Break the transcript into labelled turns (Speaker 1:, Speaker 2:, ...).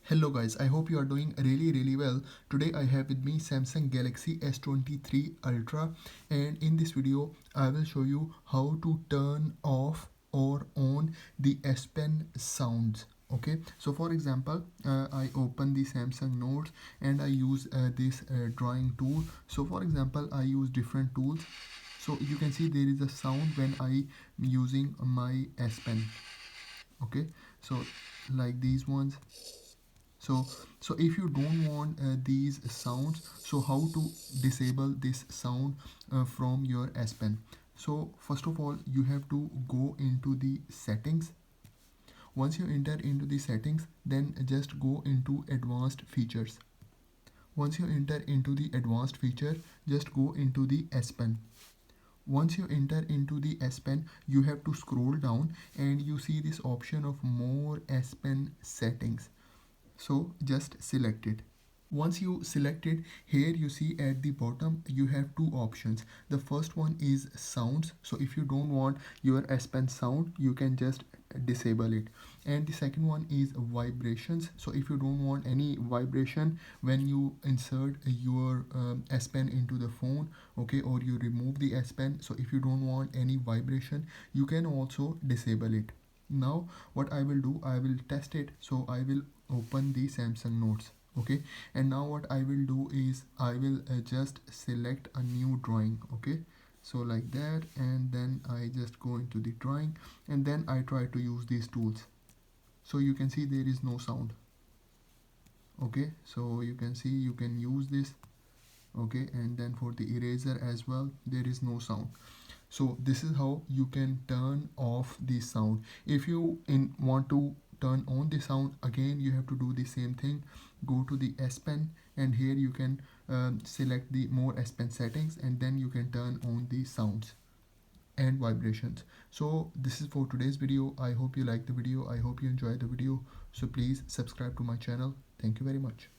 Speaker 1: Hello guys, I hope you are doing really well. Today I have with me Samsung Galaxy S23 Ultra, and in this video I will show you how to turn off or on the S Pen sounds. Okay, so for example, I open the Samsung Notes and I use this drawing tool. So for example, I use different tools. So you can see there is a sound when I am using my S Pen. Okay, so like these ones. So if you don't want these sounds, so how to disable this sound from your S Pen? So first of all, you have to go into the settings. Once you enter into the settings, then just go into advanced features. Once you enter into the advanced feature, just go into the S Pen. Once you enter into the S Pen, you have to scroll down and you see this option of more S Pen settings. So just select it. Once you select it, here you see at the bottom you have two options. The first one is sounds. So if you don't want your S Pen sound, you can just disable it. And the second one is vibrations. So if you don't want any vibration when you insert your S Pen into the phone, okay, or you remove the S Pen, so if you don't want any vibration, you can also disable it. Now what I will do, I will test it. So I will open the Samsung Notes. Okay, and now what I will do is I will just select a new drawing. Okay, so like that, and then I just go into the drawing and then I try to use these tools. So you can see there is no sound. Okay, so you can see you can use this. Okay, and then for the eraser as well, there is no sound. So this is how you can turn off the sound. If you want to turn on the sound, again you have to do the same thing. Go to the S Pen and here you can select the more S Pen settings, and then you can turn on the sounds and vibrations. So this is for today's video. I hope you like the video. I hope you enjoy the video. So please subscribe to my channel. Thank you very much.